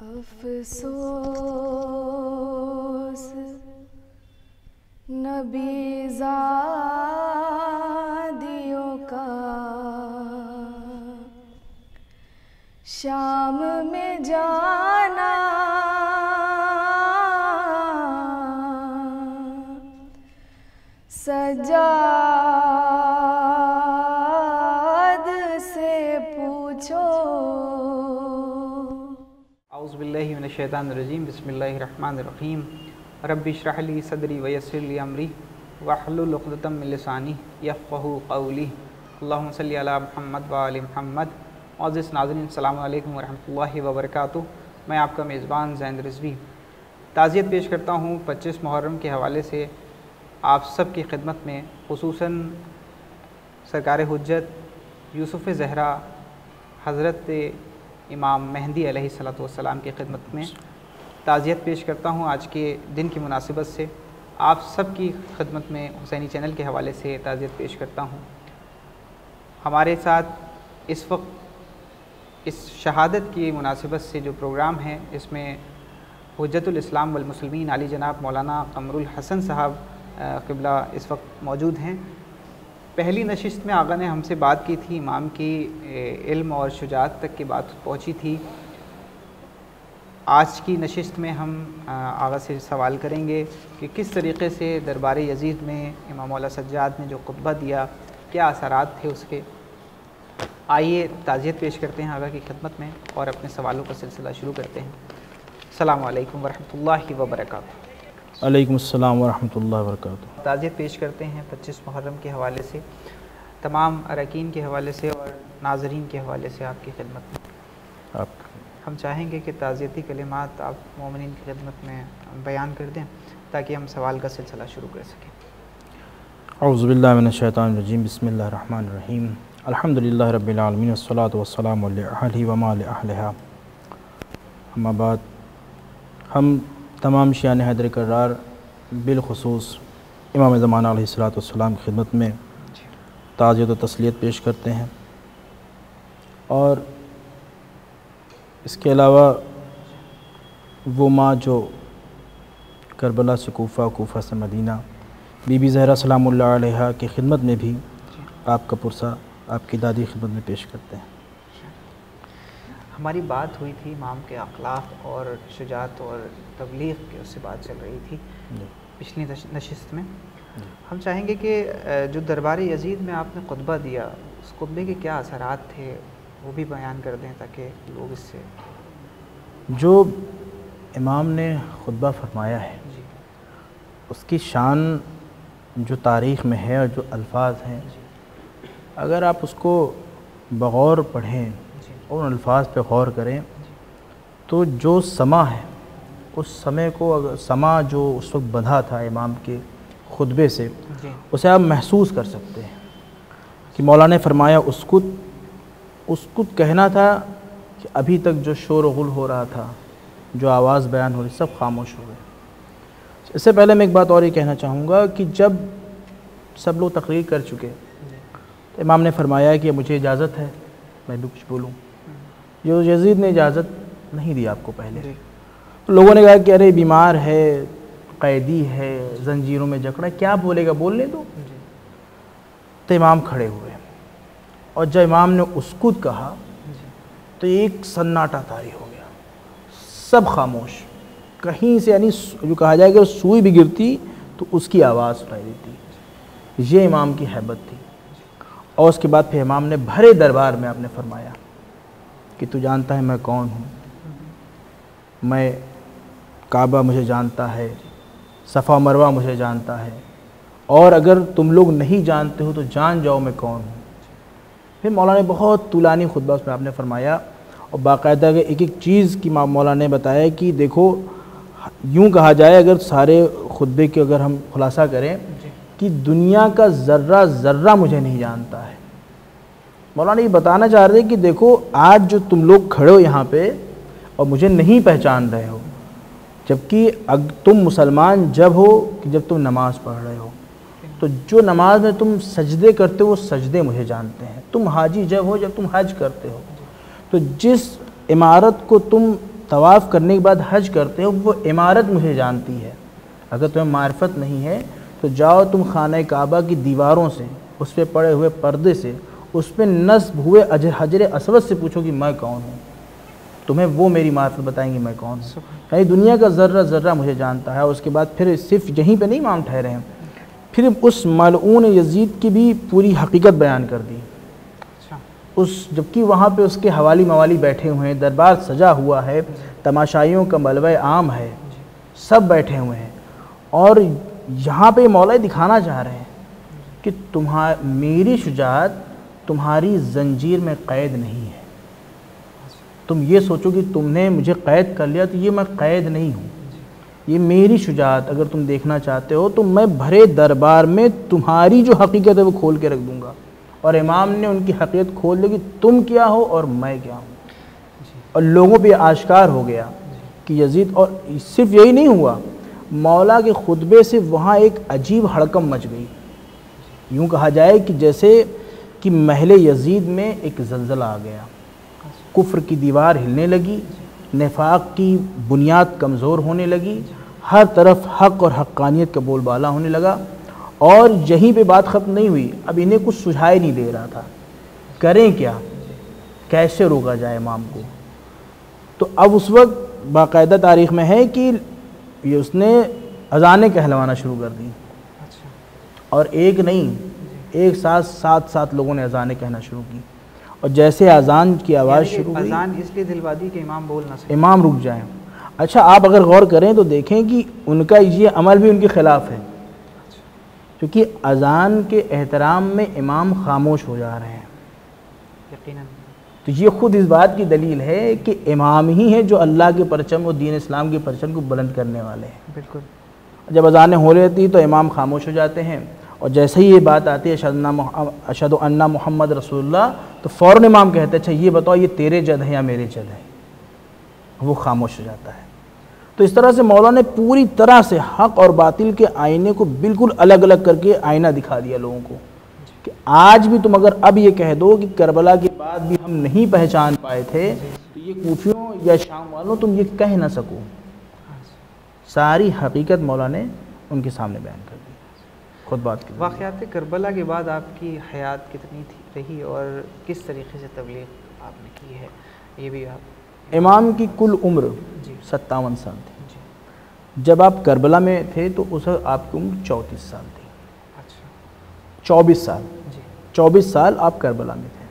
افسوس نبی زادیوں کا شام میں جانا سجاد سے پوچھو۔ اعوذ باللہ من الشیطان الرجیم، بسم اللہ الرحمن الرحیم۔ رب اشرح لی صدری ویسر لی امری واحلل عقدۃ من لسانی یفقہوا قولی۔ اللہم صلی علی محمد وآل محمد۔ معزز ناظرین، السلام علیکم ورحمۃ اللہ وبرکاتہ۔ میں آپ کا میزبان زین رضوی تعزیت پیش کرتا ہوں 25 محرم کے حوالے سے آپ سب کی خدمت میں، خصوصاً سرکار حجت یوسف زہرا حضرت امام مہدی علیہ السلام کی خدمت میں تعزیت پیش کرتا ہوں۔ آج کے دن کی مناسبت سے آپ سب کی خدمت میں حسینی چینل کے حوالے سے تعزیت پیش کرتا ہوں۔ ہمارے ساتھ اس وقت اس شہادت کی مناسبت سے جو پروگرام ہے، اس میں حجت الاسلام والمسلمین علی جناب مولانا قمر الحسن صاحب قبلہ اس وقت موجود ہیں۔ پہلی نشست میں آقا نے ہم سے بات کی تھی، امام کی علم اور شجاعت تک کی بات پہنچی تھی۔ آج کی نشست میں ہم آقا سے سوال کریں گے کہ کس طریقے سے دربار یزید میں امام مولا سجاد نے جو خطبہ دیا، کیا اثرات تھے اس کے۔ آئیے تعزیت پیش کرتے ہیں آقا کی خدمت میں اور اپنے سوالوں کا سلسلہ شروع کرتے ہیں۔ السلام علیکم ورحمۃ اللہ وبرکاتہ۔ علیکم السلام ورحمۃ اللہ وبرکاتہ۔ تعزیت پیش کرتے ہیں 25 محرم کے حوالے سے، تمام اراکین کے حوالے سے اور ناظرین کے حوالے سے آپ کی خدمت میں ہم چاہیں گے کہ تعزیتی کلمات آپ مومنین کی خدمت میں بیان کر دیں تاکہ ہم سوال کا سلسلہ شروع کر سکیں۔ اعوذ باللہ من الشیطان الرجیم، بسم اللہ الرحمن الرحیم۔ الحمدللہ رب العالمین، والصلاة والسلام علی اہلہ وما لأہلہا۔ اما بعد، ہم تمام شیعان حیدر کرار بالخصوص امام زمانہ علیہ السلام کی خدمت میں تعزیت و تسلیت پیش کرتے ہیں، اور اس کے علاوہ وہ ماں جو کربلا سے کوفہ، کوفہ سے مدینہ، بی بی زہرا سلام اللہ علیہا کی خدمت میں بھی آپ کا پرسہ آپ کی دادی خدمت میں پیش کرتے ہیں۔ ہماری بات ہوئی تھی امام کے اخلاق اور شجاعت اور تبلیغ کی، اس سے بات چل رہی تھی پچھلی نشست میں۔ ہم چاہیں گے کہ جو دربار یزید میں آپ نے خطبہ دیا، اس خطبے کے کیا اثرات تھے وہ بھی بیان کر دیں تاکہ لوگ اس سے۔ جو امام نے خطبہ فرمایا ہے، اس کی شان جو تاریخ میں ہے اور جو الفاظ ہیں، اگر آپ اس کو بغور پڑھیں اور ان الفاظ پہ غور کریں تو جو سما ہے، اس سمے کو سما جو اس وقت بندھا تھا امام کے خطبے سے، اسے آپ محسوس کر سکتے ہیں کہ مولا نے فرمایا اسکت کہنا تھا کہ ابھی تک جو شور و غل ہو رہا تھا، جو آواز بیان ہو رہی، سب خاموش ہو گئے۔ اس سے پہلے میں ایک بات اور یہ کہنا چاہوں گا کہ جب سب لوگ تقریر کر چکے تو امام نے فرمایا کہ مجھے اجازت ہے میں بھی کچھ بولوں۔ جو یزید نے اجازت نہیں دی آپ کو پہلے، لوگوں نے کہا کہ ارے بیمار ہے، قیدی ہے، زنجیروں میں جکڑا ہے، کیا بولے گا، بولنے دو۔ تو امام کھڑے ہوئے، اور جب امام نے اسکت کہا تو ایک سناٹا طاری ہو گیا، سب خاموش، کہیں سے، یعنی جو کہا جائے کہ سوئی بھی گرتی تو اس کی آواز سنائی دیتی۔ یہ امام کی ہیبت تھی۔ اور اس کے بعد پھر امام نے بھرے دربار میں آپ نے فرمایا کہ تو جانتا ہے میں کون ہوں، میں کعبہ مجھے جانتا ہے، صفا مروہ مجھے جانتا ہے، اور اگر تم لوگ نہیں جانتے ہو تو جان جاؤ میں کون ہوں۔ پھر مولا نے بہت طولانی خطبہ اس میں آپ نے فرمایا، اور باقاعدہ ایک ایک چیز کی مولا نے بتایا کہ دیکھو، یوں کہا جائے اگر سارے خطبے کے اگر ہم خلاصہ کریں کہ دنیا کا ذرہ ذرہ مجھے نہیں جانتا ہے۔ مولانا یہ بتانا چاہ رہے کہ دیکھو، آج جو تم لوگ کھڑے ہو یہاں پہ اور مجھے نہیں پہچان رہے ہو، جبکہ تم مسلمان جب ہو کہ جب تم نماز پڑھ رہے ہو، تو جو نماز میں تم سجدے کرتے ہو وہ سجدے مجھے جانتے ہیں۔ تم حاجی جب ہو جب تم حج کرتے ہو، تو جس عمارت کو تم طواف کرنے کے بعد حج کرتے ہو وہ عمارت مجھے جانتی ہے. اگر تمہیں معرفت نہیں ہے تو جاؤ تم خانہ کعبہ کی دیواروں سے، اس پہ پڑے ہوئے پردے سے، اس پہ نصب ہوئے حجر اسود سے پوچھو کہ میں کون ہوں. تمہیں وہ میری معرفت بتائیں گی میں کون ہوں. یعنی دنیا کا ذرہ ذرہ مجھے جانتا ہے. اس کے بعد پھر صرف یہیں پہ نہیں امام ٹھہرے ہیں، پھر اس ملعون یزید کی بھی پوری حقیقت بیان کر دی. جبکہ وہاں پہ اس کے حوالی موالی بیٹھے ہوئے ہیں، دربار سجا ہوا ہے، تماشائیوں کا ملوہ عام ہے، سب بیٹھے ہوئے ہیں، اور یہاں پہ مولا دکھانا چاہ رہے ہیں کہ میری شجاعت تمہاری زنجیر میں قید نہیں ہے. تم یہ سوچو کہ تم نے مجھے قید کر لیا، تو یہ میں قید نہیں ہوں. یہ میری شجاعت اگر تم دیکھنا چاہتے ہو تو میں بھرے دربار میں تمہاری جو حقیقت ہے وہ کھول کے رکھ دوں گا. اور امام نے ان کی حقیقت کھول دی کہ تم کیا ہو اور میں کیا ہوں. اور لوگوں پہ آشکار ہو گیا کہ یزید، اور صرف یہی نہیں ہوا، مولا کے خطبے سے وہاں ایک عجیب ہڑکم مچ گئی. یوں کہا جائے کہ جیسے کہ محل یزید میں ایک زلزلہ آ گیا. کفر کی دیوار ہلنے لگی، نفاق کی بنیاد کمزور ہونے لگی، ہر طرف حق اور حقانیت کا بول بالا ہونے لگا. اور یہیں پہ بات ختم نہیں ہوئی، اب انہیں کچھ سجھائی نہیں دے رہا تھا، کریں کیا، کیسے روکا جائے امام کو. تو اب اس وقت باقاعدہ تاریخ میں ہے کہ یہ اس نے اذانیں کہلوانا شروع کر دی. اور ایک نہیں، ایک ساتھ 7 لوگوں نے اذانیں کہنا شروع کی. اور جیسے اذان کی آواز شروع ہوئی، اذان اس لیے دلوا دی کہ امام بول نہ سکے، امام رک جائیں. اچھا آپ اگر غور کریں تو دیکھیں کہ ان کا یہ عمل بھی ان کے خلاف ہے، کیونکہ اذان کے احترام میں امام خاموش ہو جا رہے ہیں. یقیناً. تو یہ خود اس بات کی دلیل ہے کہ امام ہی ہیں جو اللہ کے پرچم اور دین اسلام کے پرچم کو بلند کرنے والے ہیں. بالکل. جب اذانیں ہو رہی تھی تو امام خاموش ہو جاتے ہیں، اور جیسے ہی یہ بات آتی ہے اشہد ان محمد رسول اللہ، تو فوراً امام کہتے ہیں اچھا یہ بتاؤ یہ تیرے جد ہے یا میرے جد ہے. وہ خاموش ہو جاتا ہے. تو اس طرح سے مولا نے پوری طرح سے حق اور باطل کے آئینے کو بالکل الگ الگ کر کے آئینہ دکھا دیا لوگوں کو کہ آج بھی تم اگر اب یہ کہہ دو کہ کربلا کے بعد بھی ہم نہیں پہچان پائے تھے، تو یہ کوفیوں یا شام والوں تم یہ کہہ نہ سکو. ساری حقیقت مولا نے ان کے سامنے بیان کر دی. خود بات کی واقعات کربلا کے بعد آپ کی حیات کتنی رہی اور کس طریقے سے تبلیغ آپ نے کی ہے، یہ بھی آپ. امام کی کل عمر 57 سال تھی. جب آپ کربلا میں تھے تو اس وقت آپ کی عمر 34 سال تھی. 24 سال 24 سال آپ کربلا میں تھے.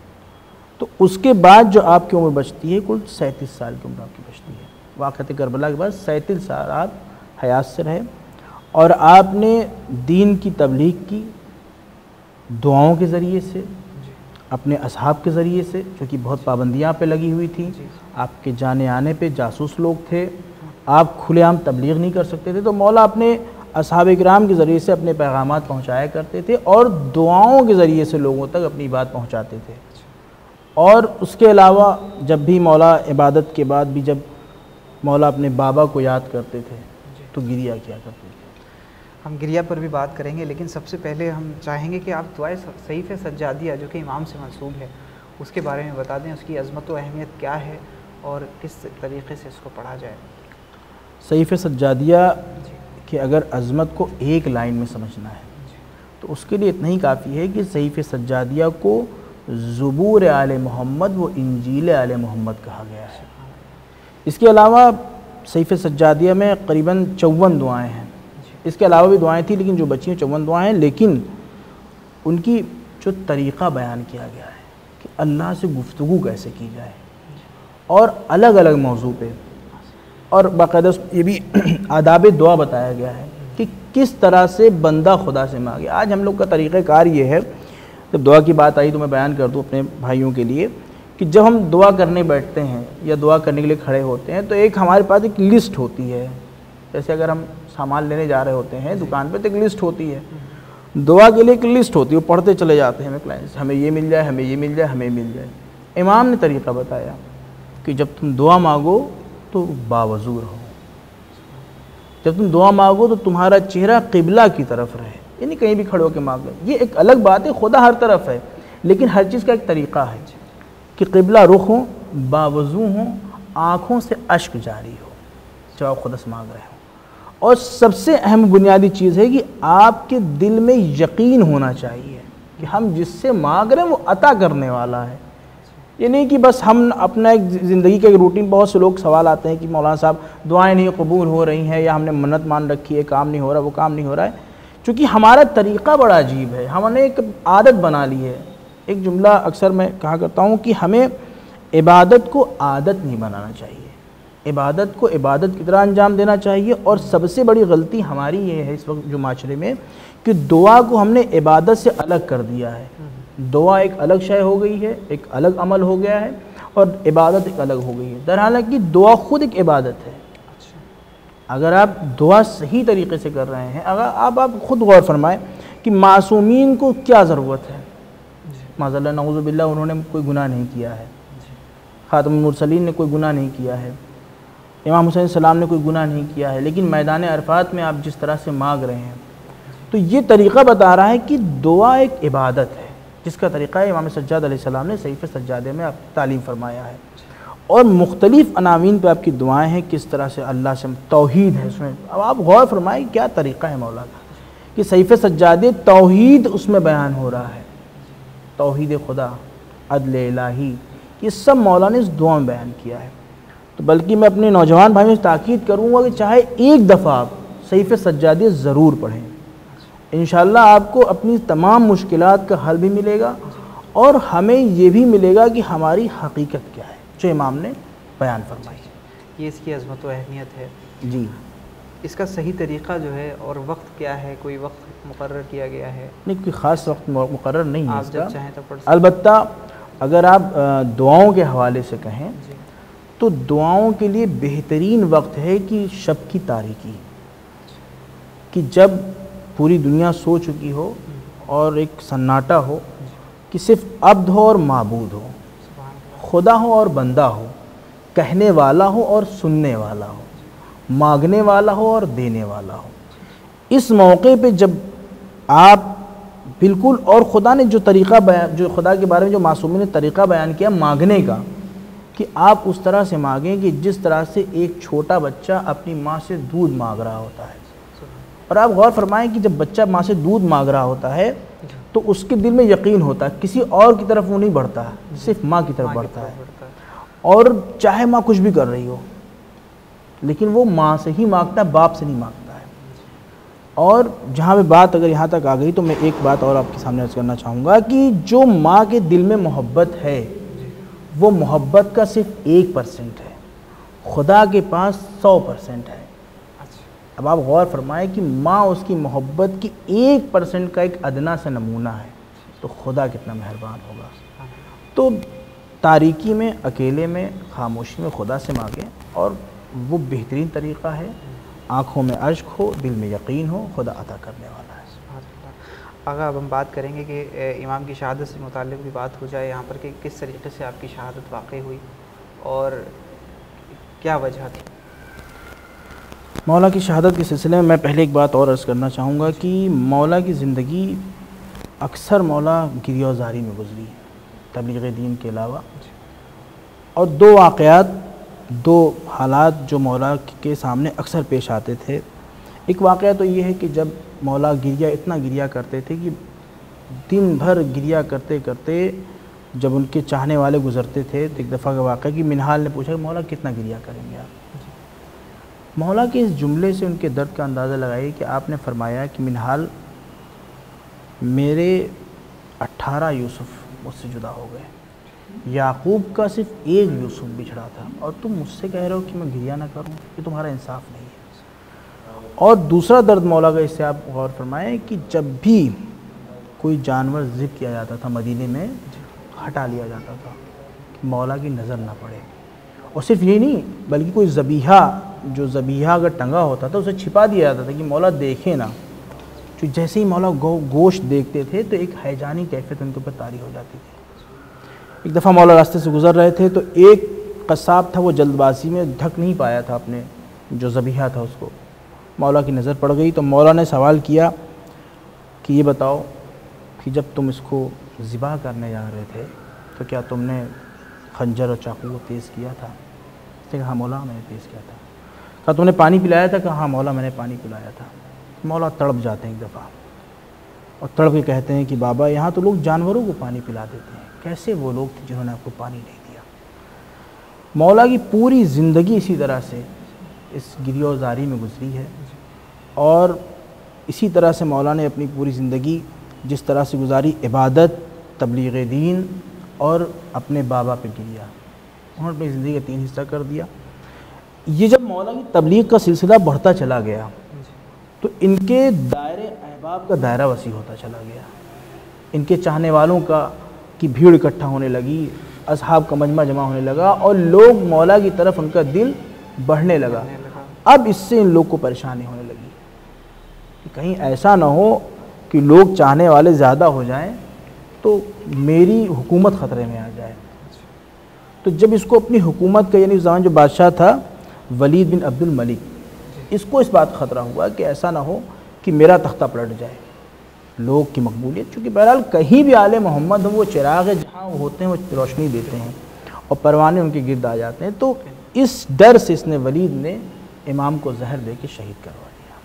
تو اس کے بعد جو آپ کی عمر بچتی ہے کل 37 سال کی عمر آپ کی بچتی ہے. واقعات کربلا کے بعد 37 سال آپ حیات سے رہے، اور آپ نے دین کی تبلیغ کی دعاؤں کے ذریعے سے، اپنے اصحاب کے ذریعے سے، چونکہ بہت پابندیاں پہ لگی ہوئی تھیں. آپ کے جانے آنے پہ جاسوس لوگ تھے، آپ کھلے عام تبلیغ نہیں کر سکتے تھے. تو مولا اپنے اصحاب کرام کے ذریعے سے اپنے پیغامات پہنچایا کرتے تھے، اور دعاؤں کے ذریعے سے لوگوں تک اپنی بات پہنچاتے تھے. اور اس کے علاوہ جب بھی مولا عبادت کے بعد بھی جب مولا اپنے بابا کو یاد کرتے تھے تو گریہ کیا کرتے تھے. ہم گریہ پر بھی بات کریں گے، لیکن سب سے پہلے ہم چاہیں گے کہ آپ دعائے صحیف سجادیہ جو کہ امام سے منسوب ہے اس کے بارے میں بتا دیں، اس کی عظمت و اہمیت کیا ہے اور کس طریقے سے اس کو پڑھا جائے. صحیف سجادیہ کہ اگر عظمت کو ایک لائن میں سمجھنا ہے تو اس کے لیے اتنا ہی کافی ہے کہ صحیف سجادیہ کو زبور آل محمد و انجیل آل محمد کہا گیا ہے. اس کے علاوہ صحیف سجادیہ میں قریباً 54 دعائیں ہیں. اس کے علاوہ بھی دعائیں تھیں لیکن جو بچی ہیں 54 دعائیں ہیں، لیکن ان کی جو طریقہ بیان کیا گیا ہے کہ اللہ سے گفتگو کیسے کی جائے، اور الگ الگ موضوع پہ، اور باقاعدہ یہ بھی آداب دعا بتایا گیا ہے کہ کس طرح سے بندہ خدا سے مانگے. آج ہم لوگ کا طریقہ کار یہ ہے، جب دعا کی بات آئی تو میں بیان کر دوں اپنے بھائیوں کے لیے کہ جب ہم دعا کرنے بیٹھتے ہیں یا دعا کرنے کے لیے کھڑے ہوتے ہیں تو ایک ہمارے پاس ایک لسٹ ہوتی ہے. جیسے اگر ہم سامان لینے جا رہے ہوتے ہیں دکان پہ تو ایک لسٹ ہوتی ہے، دعا کے لیے ایک لسٹ ہوتی ہے، وہ پڑھتے چلے جاتے ہیں ہمیں یہ مل جائے، ہمیں یہ مل جائے، ہمیں مل جائے. امام نے طریقہ بتایا کہ جب تم دعا مانگو تو باوضو رہو. جب تم دعا مانگو تو تمہارا چہرہ قبلہ کی طرف رہے، یعنی کہیں بھی کھڑے ہو کے مانگو. یہ ایک الگ بات ہے، خدا ہر طرف ہے، لیکن ہر چیز کا ایک طریقہ ہے کہ قبلہ رخ ہوں، باوضو ہوں، آنکھوں سے اشک جاری ہو جب آپ خدا سے مانگ رہے ہوں، اور سب سے اہم بنیادی چیز ہے کہ آپ کے دل میں یقین ہونا چاہیے کہ ہم جس سے مانگ رہے ہیں وہ عطا کرنے والا ہے۔ یہ نہیں کہ بس ہم اپنا ایک زندگی کا ایک روٹین، بہت سے لوگ سوال آتے ہیں کہ مولانا صاحب دعائیں نہیں قبول ہو رہی ہیں، یا ہم نے منت مان رکھی ہے، کام نہیں ہو رہا، وہ کام نہیں ہو رہا ہے۔ چونکہ ہمارا طریقہ بڑا عجیب ہے، ہم نے ایک عادت بنا لی ہے۔ ایک جملہ اکثر میں کہا کرتا ہوں کہ ہمیں عبادت کو عادت نہیں بنانا چاہیے، عبادت کو عبادت کی طرح انجام دینا چاہیے۔ اور سب سے بڑی غلطی ہماری یہ ہے اس وقت جو معاشرے میں کہ دعا کو ہم نے عبادت سے الگ کر دیا ہے۔ دعا ایک الگ شے ہو گئی ہے، ایک الگ عمل ہو گیا ہے، اور عبادت ایک الگ ہو گئی ہے۔ درحالانکہ دعا خود ایک عبادت ہے۔ اگر آپ دعا صحیح طریقے سے کر رہے ہیں، اگر آپ خود غور فرمائیں کہ معصومین کو کیا ضرورت ہے، معاذ اللہ نعوذ باللہ انہوں نے کوئی گناہ نہیں کیا ہے، خاتم المرسلین نے کوئی گناہ نہیں کیا ہے، امام حسین السلام نے کوئی گناہ نہیں کیا ہے، لیکن میدان عرفات میں آپ جس طرح سے مانگ رہے ہیں، تو یہ طریقہ بتا رہا ہے کہ دعا ایک عبادت ہے، جس کا طریقہ امام سجاد علیہ السلام نے صحیفہ سجادے میں آپ تعلیم فرمایا ہے۔ اور مختلف عناوین پہ آپ کی دعائیں ہیں، کس طرح سے اللہ سے توحید ہے اس میں۔ اب آپ غور فرمائیں کیا طریقہ ہے مولا کا کہ صحیفہ سجادے توحید اس میں بیان ہو رہا ہے، توحید خدا، عدل الہی، یہ سب مولا نے اس دعا میں بیان کیا ہے۔ تو بلکہ میں اپنے نوجوان بھائیوں سے تاکید کروں گا کہ چاہے ایک دفعہ آپ صحیفہ سجادے ضرور پڑھیں، انشاءاللہ آپ کو اپنی تمام مشکلات کا حل بھی ملے گا، اور ہمیں یہ بھی ملے گا کہ ہماری حقیقت کیا ہے جو امام نے بیان فرمائی ہے۔ یہ اس کی عظمت و اہمیت ہے۔ جی، اس کا صحیح طریقہ جو ہے اور وقت کیا ہے، کوئی وقت مقرر کیا گیا ہے؟ نہیں، کوئی خاص وقت مقرر نہیں ہے آپ اس جب کا، چاہیں تو پڑھ سکتے۔ البتہ اگر آپ دعاؤں کے حوالے سے کہیں جی تو دعاؤں کے لیے بہترین وقت ہے کہ شب کی تاریکی، کہ جب پوری دنیا سو چکی ہو اور ایک سناٹا ہو، کہ صرف عبد ہو اور معبود ہو، سبحان اللہ۔ خدا ہو اور بندہ ہو، کہنے والا ہو اور سننے والا ہو، مانگنے والا ہو اور دینے والا ہو۔ اس موقع پہ جب آپ بالکل، اور خدا نے جو طریقہ بیان، جو خدا کے بارے میں جو معصومین نے طریقہ بیان کیا مانگنے کا، کہ آپ اس طرح سے مانگیں کہ جس طرح سے ایک چھوٹا بچہ اپنی ماں سے دودھ مانگ رہا ہوتا ہے۔ اور آپ غور فرمائیں کہ جب بچہ ماں سے دودھ مانگ رہا ہوتا ہے تو اس کے دل میں یقین ہوتا ہے، کسی اور کی طرف وہ نہیں بڑھتا، صرف ماں کی طرف بڑھتا ہے، اور چاہے ماں کچھ بھی کر رہی ہو، لیکن وہ ماں سے ہی مانگتا ہے، باپ سے نہیں مانگتا ہے۔ اور جہاں پہ بات اگر یہاں تک آ گئی تو میں ایک بات اور آپ کے سامنے عرض کرنا چاہوں گا کہ جو ماں کے دل میں محبت ہے وہ محبت کا صرف 1% ہے، خدا کے پاس 100% ہے۔ اب آپ غور فرمائیں کہ ماں اس کی محبت کی 1% کا ایک ادنا سے نمونہ ہے، تو خدا کتنا مہربان ہوگا۔ تو تاریکی میں، اکیلے میں، خاموشی میں خدا سے مانگیں، اور وہ بہترین طریقہ ہے۔ آنکھوں میں اشک ہو، دل میں یقین ہو، خدا عطا کرنے والا ہے۔ سبحان اللہ۔ آگا اب ہم بات کریں گے کہ امام کی شہادت سے متعلق بھی بات ہو جائے یہاں پر، کہ کس طریقے سے آپ کی شہادت واقع ہوئی اور کیا وجہ تھی۔ مولا کی شہادت کے سلسلے میں پہلے ایک بات اور عرض کرنا چاہوں گا کہ مولا کی زندگی اکثر مولا گریہ و زاری میں گزری تبلیغ دین کے علاوہ، اور دو واقعات، دو حالات جو مولا کے سامنے اکثر پیش آتے تھے۔ ایک واقعہ تو یہ ہے کہ جب مولا اتنا گریہ کرتے تھے کہ دن بھر گریہ کرتے کرتے جب ان کے چاہنے والے گزرتے تھے، تو ایک دفعہ کا واقعہ کہ منہال نے پوچھا کہ مولا کتنا گریہ کریں گے آپ۔ مولا کے اس جملے سے ان کے درد کا اندازہ لگائیے کہ آپ نے فرمایا کہ منہال، میرے 18 یوسف مجھ سے جدا ہو گئے، یعقوب کا صرف ایک یوسف بچھڑا تھا، اور تم مجھ سے کہہ رہے ہو کہ میں گریہ نہ کروں، یہ تمہارا انصاف نہیں ہے۔ اور دوسرا درد مولا کا، اس سے آپ غور فرمائیں کہ جب بھی کوئی جانور ذبح کیا جاتا تھا مدینے میں، ہٹا لیا جاتا تھا کہ مولا کی نظر نہ پڑے۔ اور صرف یہ نہیں بلکہ کوئی ذبیحہ اگر ٹنگا ہوتا تھا اسے چھپا دیا جاتا تھا کہ مولا دیکھے نہ۔ تو جیسے ہی مولا گوشت دیکھتے تھے تو ایک ہیجانی کیفیت ان کے اوپر طاری ہو جاتی تھی۔ ایک دفعہ مولا راستے سے گزر رہے تھے تو ایک قصاب تھا، وہ جلد بازی میں ڈھک نہیں پایا تھا اپنے جو ذبیحہ تھا اس کو، مولا کی نظر پڑ گئی تو مولا نے سوال کیا کہ یہ بتاؤ کہ جب تم اس کو ذبح کرنے جا رہے تھے تو کیا تم نے خنجر اور چاقو کو تیز کیا تھا؟ نے کہا ہاں مولا میں نے تیز کیا تھا. کہا تم نے پانی پلایا تھا؟ کہا ہاں مولا میں نے پانی پلایا تھا. مولا تڑپ جاتے ہیں ایک دفعہ اور تڑپ کے کہتے ہیں کہ بابا یہاں تو لوگ جانوروں کو پانی پلا دیتے ہیں, کیسے وہ لوگ تھے جنہوں نے آپ کو پانی نہیں دیا؟ مولا کی پوری زندگی اسی طرح سے اس گریہ و زاری میں گزری ہے, اور اسی طرح سے مولا نے اپنی پوری زندگی جس طرح سے گزاری, عبادت, تبلیغ دین اور اپنے بابا پہ گریا. انہوں نے اپنی زندگی کا 3 حصہ کر دیا. یہ جب مولا کی تبلیغ کا سلسلہ بڑھتا چلا گیا تو ان کے دائرے احباب کا دائرہ وسیع ہوتا چلا گیا, ان کے چاہنے والوں کی بھیڑ اکٹھا ہونے لگی, اصحاب کا مجمع جمع ہونے لگا, اور لوگ مولا کی طرف ان کا دل بڑھنے لگا. اب اس سے ان لوگ کو پریشانی ہونے لگی کہ کہیں ایسا نہ ہو کہ لوگ چاہنے والے زیادہ ہو جائیں تو میری حکومت خطرے میں آ جائے. تو جب اس کو اپنی حکومت کا, یعنی زمان جو بادشاہ تھا ولید بن عبد الملک, اس کو اس بات خطرہ ہوا کہ ایسا نہ ہو کہ میرا تختہ پلٹ جائے. لوگ کی مقبولیت, چونکہ بہرحال کہیں بھی آل محمد ہو وہ چراغ ہے, جہاں وہ ہوتے ہیں وہ روشنی دیتے ہیں اور پروانے ان کے گرد آ جاتے ہیں. تو اس ڈر سے اس نے ولید نے امام کو زہر دے کے شہید کروا دیا.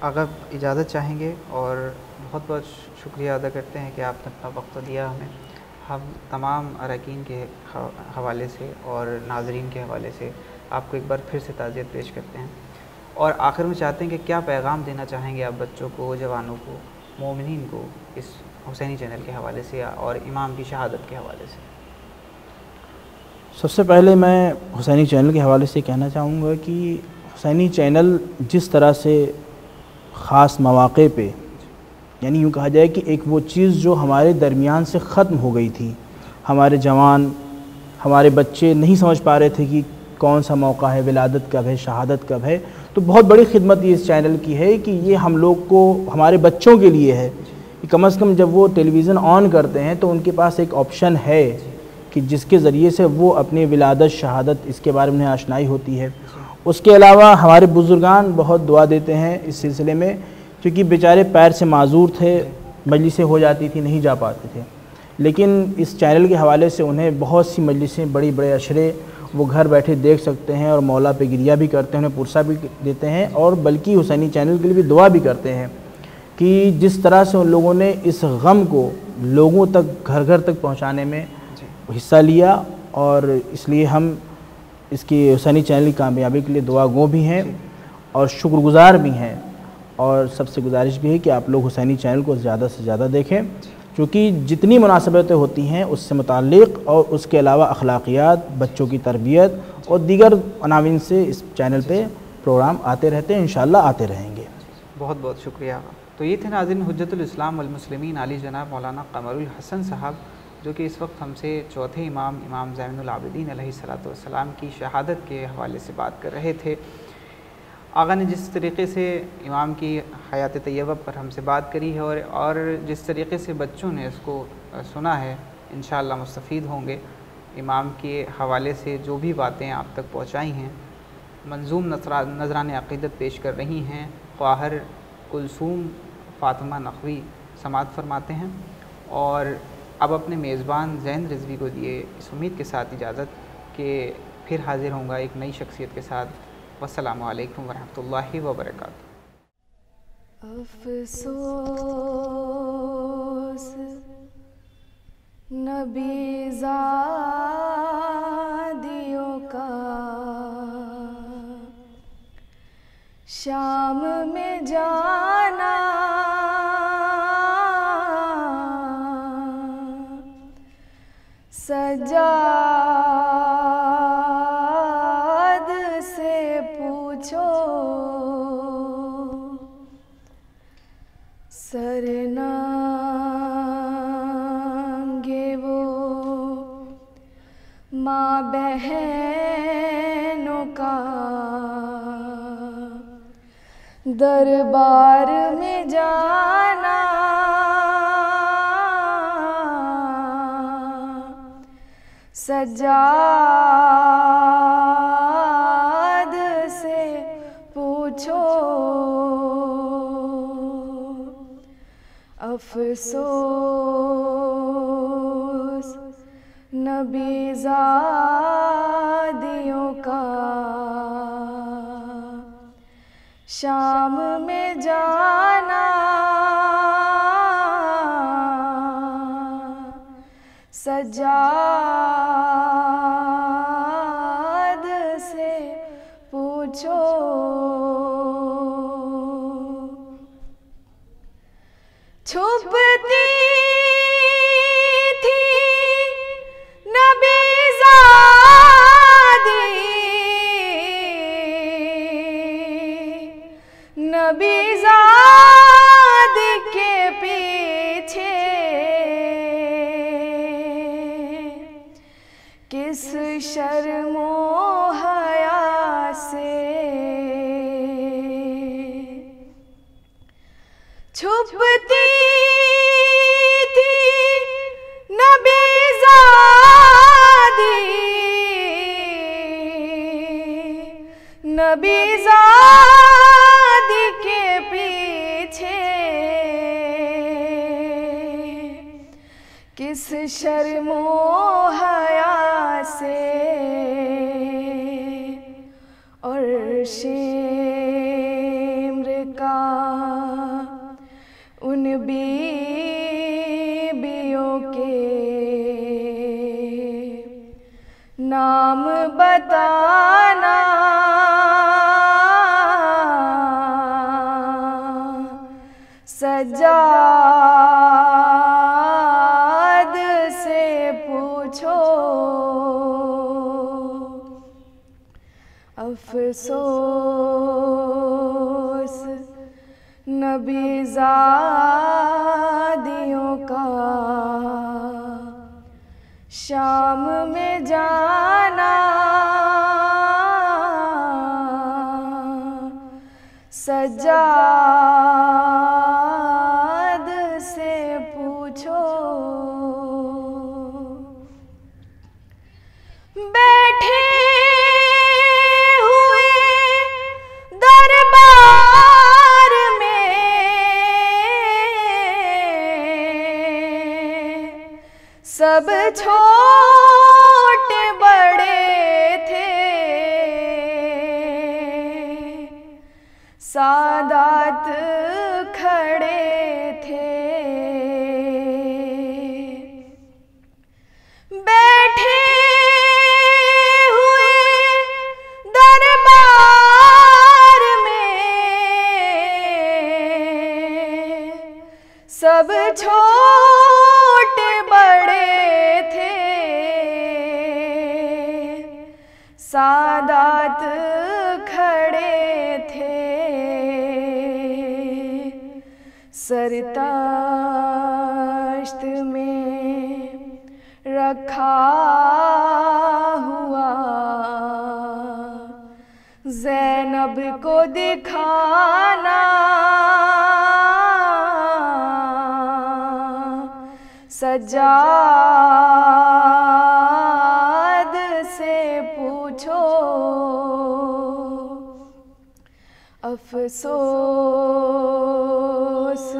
آقا اجازت چاہیں گے اور بہت بہت شکریہ ادا کرتے ہیں کہ آپ نے اپنا وقت دیا ہمیں. ہم تمام اراکین کے حوالے سے اور ناظرین کے حوالے سے آپ کو ایک بار پھر سے تعزیت پیش کرتے ہیں, اور آخر میں چاہتے ہیں کہ کیا پیغام دینا چاہیں گے آپ بچوں کو, جوانوں کو, مومنین کو اس حسینی چینل کے حوالے سے اور امام کی شہادت کے حوالے سے؟ سب سے پہلے میں حسینی چینل کے حوالے سے کہنا چاہوں گا کہ حسینی چینل جس طرح سے خاص مواقع پہ, یعنی یوں کہا جائے کہ ایک وہ چیز جو ہمارے درمیان سے ختم ہو گئی تھی, ہمارے جوان, ہمارے بچے نہیں سمجھ پا رہے تھے کہ کون سا موقع ہے, ولادت کب ہے, شہادت کب ہے, تو بہت بڑی خدمت یہ اس چینل کی ہے کہ یہ ہم لوگ کو, ہمارے بچوں کے لیے ہے کہ کم از کم جب وہ ٹیلی ویژن آن کرتے ہیں تو ان کے پاس ایک آپشن ہے کہ جس کے ذریعے سے وہ اپنی ولادت, شہادت, اس کے بارے میں آشنائی ہوتی ہے. اس کے علاوہ ہمارے بزرگان بہت دعا دیتے ہیں اس سلسلے میں, کیونکہ بیچارے پیر سے معذور تھے, مجلسیں ہو جاتی تھی, نہیں جا پاتے تھے, لیکن اس چینل کے حوالے سے انہیں بہت سی مجلسیں, بڑی بڑے اشرے وہ گھر بیٹھے دیکھ سکتے ہیں اور مولا پہ گریہ بھی کرتے ہیں, انہیں پرسہ بھی دیتے ہیں, اور بلکہ حسینی چینل کے لیے بھی دعا بھی کرتے ہیں کہ جس طرح سے ان لوگوں نے اس غم کو لوگوں تک, گھر گھر تک پہنچانے میں حصہ لیا, اور اس لیے ہم اس کی حسینی چینل کی کامیابی کے لیے دعا گو بھی ہیں اور شکر گزار بھی ہیں. اور سب سے گزارش بھی ہے کہ آپ لوگ حسینی چینل کو زیادہ سے زیادہ دیکھیں, کیونکہ جتنی مناسبتیں ہوتی ہیں اس سے متعلق اور اس کے علاوہ اخلاقیات, بچوں کی تربیت اور دیگر عناوین سے اس چینل پہ پروگرام آتے رہتے ہیں, انشاءاللہ آتے رہیں گے. بہت بہت شکریہ. تو یہ تھے ناظرین حجت الاسلام والمسلمین علی جناب مولانا قمر الحسن صاحب, جو کہ اس وقت ہم سے چوتھے امام زین العابدین علیہ السلام کی شہادت کے حوالے سے بات کر رہے تھے. آقا نے جس طریقے سے امام کی حیات طیبہ پر ہم سے بات کری ہے اور جس طریقے سے بچوں نے اس کو سنا ہے, انشاءاللہ مستفید ہوں گے. امام کے حوالے سے جو بھی باتیں آپ تک پہنچائی ہیں, منظوم نذران عقیدت پیش کر رہی ہیں قاہر کلثوم فاطمہ نقوی سماعت فرماتے ہیں, اور اب اپنے میزبان زین رضوی کو دیے اس امید کے ساتھ اجازت کہ پھر حاضر ہوں گا ایک نئی شخصیت کے ساتھ. والسلام علیکم ورحمۃ اللہ وبرکاتہ. افسوس نبی زادیوں کا شام میں جانا, سجاد سے پوچھو سر ننگے وہ ماں بہنوں کا دربار میں جانا, سجاد سے پوچھو افسوس نبی زاد شام میں جانا سجاد سے پوچھو چھپتی تھی نبی زادی نبی زاد کے پیچھے کس شرم و حیا سے چھپتی تھی نبی زادی نبی زاد کے پیچھے کس شرم و حیا سے اور شمر کا ان بیبیوں کے نام بتانا سجاد سے پوچھو افسوس نبی زادیوں کا شام میں جانا سجاد سے پوچھو بیٹھے سب چھوٹے بڑے تھے سادات کھڑے تھے بیٹھے ہوئے دربار میں سب چھوٹے بڑے سادات کھڑے تھے سرتاشت میں رکھا ہوا زینب کو دکھانا سجاد سے پوچھو افسوس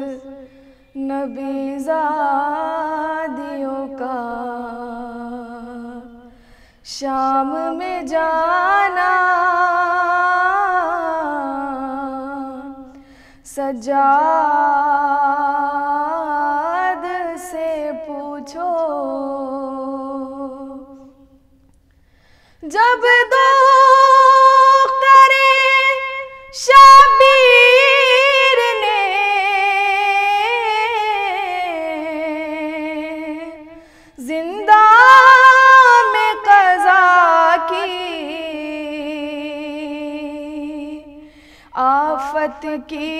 نبی زادیوں کا شام میں جانا سجاد سے پوچھو جب دختر شبیر نے زندہ میں قضا کی آفت کی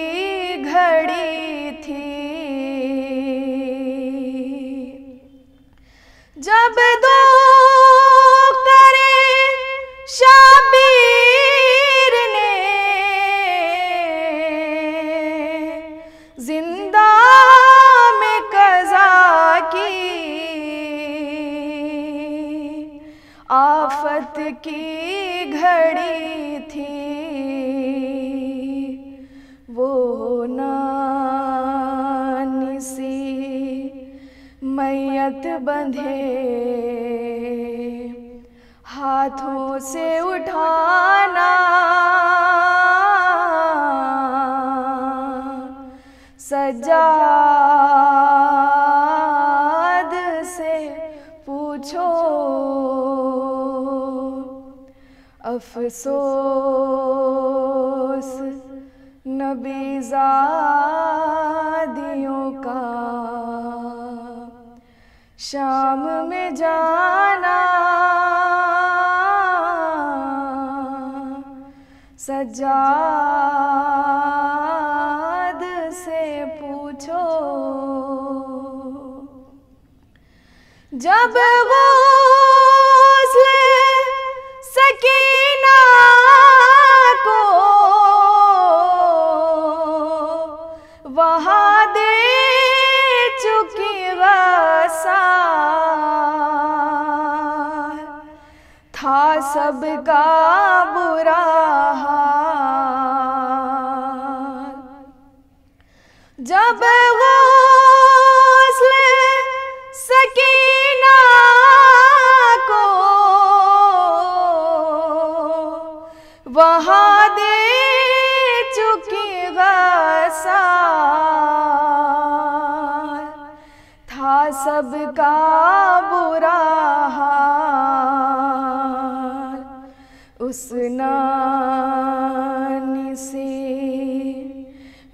گھڑی تھی جب دختر شبیر نے زندہ میں قضا کی آفت کی گھڑی تھی وہ نانی سی میت بندھے ہاتھوں سے اٹھانا افسوس نبی زادیوں کا شام میں جانا، سجاد سے پوچھو جب غسل سکینہ کو وہاں دے چکی غسال، تھا سب کا برا حال جب غسل سکینہ کو وہاں دے چکی غسال، تھا سب کا برا حال، اس نانی سی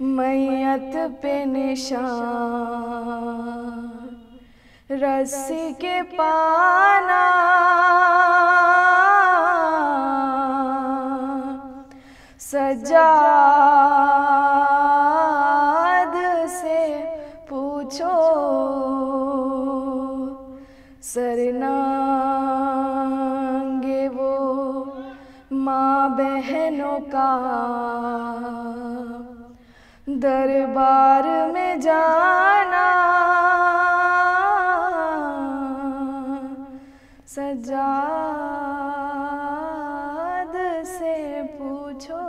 میت پہ نشان رسی کے پانا، سجاد سے پوچھو سرنانگے وہ ماں بہنوں کا دربار میں جانا، سجاد سے پوچھو